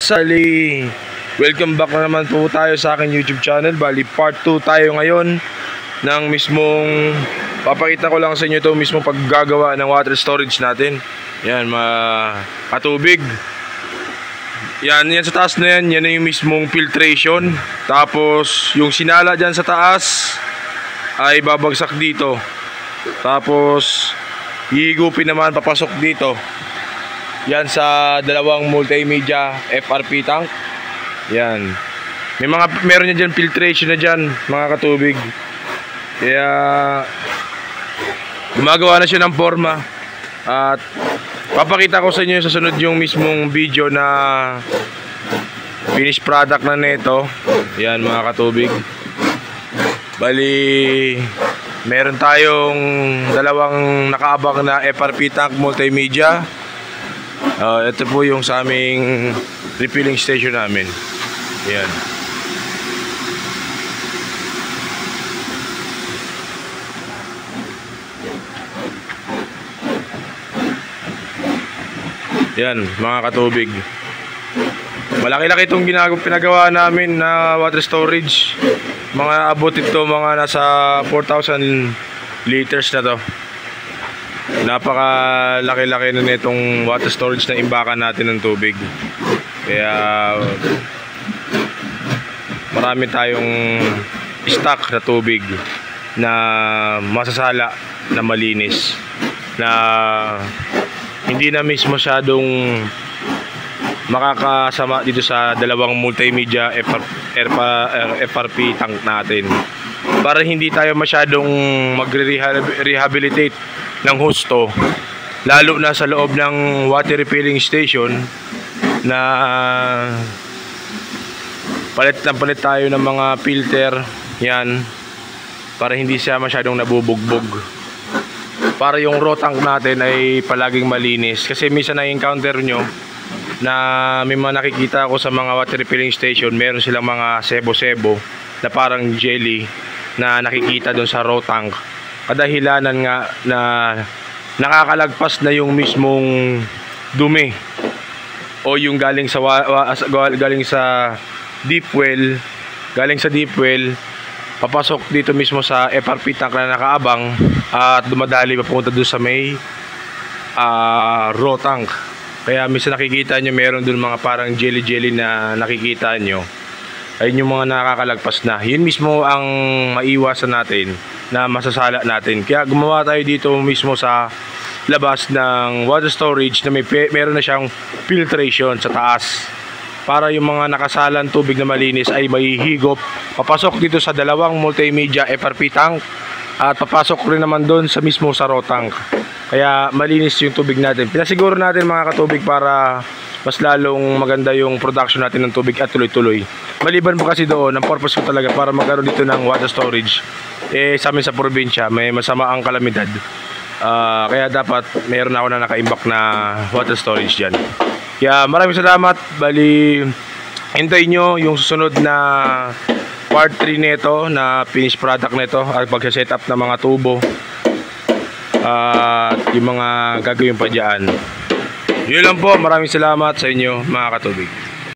Bali, welcome back na naman po tayo sa aking YouTube channel. Bali, part 2 tayo ngayon ng mismong, papakita ko lang sa inyo ito mismong paggagawa ng water storage natin. Yan, katubig. Yan sa taas na yan na yung mismong filtration. Tapos, yung sinala dyan sa taas ay babagsak dito. Tapos, hihigupin naman papasok dito. Yan sa dalawang multimedia FRP tank. Yan. Meron niya dyan filtration na dyan, mga katubig. Kaya gumagawa na siya ng forma. At papakita ko sa inyo sa sunod yung mismong video na finished product na nito. Yan, mga katubig. Bali, meron tayong dalawang nakaabang na FRP tank multimedia. Ito po yung sa aming refilling station namin. Ayan. Yan, mga katubig. Malaki-laki itong pinagawa namin na water storage. Mga abot ito, mga nasa 4,000 liters na to. Napaka laki-laki na nitong water storage na imbakan natin ng tubig. Kaya marami tayong stock na tubig na masasala, na malinis, na hindi na mismo masyadong makakasama dito sa dalawang multimedia FRP tank natin, para hindi tayo masyadong magre-rehabilitate ng husto, lalo na sa loob ng water refilling station na palit tayo ng mga filter. Yan, para hindi siya masyadong nabubugbog, para yung raw tank natin ay palaging malinis. Kasi minsan na-encounter nyo na may mga nakikita ako sa mga water refilling station, meron silang mga sebo-sebo na parang jelly na nakikita doon sa raw tank. Kadahilanan nga na nakakalagpas na yung mismong dumi o yung galing sa deep well, papasok dito mismo sa FRP tank na nakaabang at dumadali papunta doon sa may raw tank. Kaya minsan nakikita nyo meron doon mga parang jelly na nakikita nyo. Ayun yung mga nakakalagpas na. Yun mismo ang maiwasan natin, na masasala natin. Kaya gumawa tayo dito mismo sa labas ng water storage na meron na siyang filtration sa taas, para yung mga nakasalan tubig na malinis ay mahihigop papasok dito sa dalawang multimedia FRP tank, at papasok rin naman doon sa mismo sa raw tank. Kaya malinis yung tubig natin. Pinasiguro natin, mga katubig, para mas lalong maganda yung production natin ng tubig at tuloy-tuloy. Maliban po kasi doon, ang purpose ko talaga para magkaroon dito ng water storage, sa amin sa probinsya may masama ang kalamidad. Kaya dapat mayroon ako na nakaimbak na water storage dyan. Kaya maraming salamat. Bali, hintayin nyo yung susunod na part 3 nito, na finished product nito, at pag-set up ng mga tubo at yung mga gagawin pa dyan. Yun lang po. Maraming salamat sa inyo, mga katubig.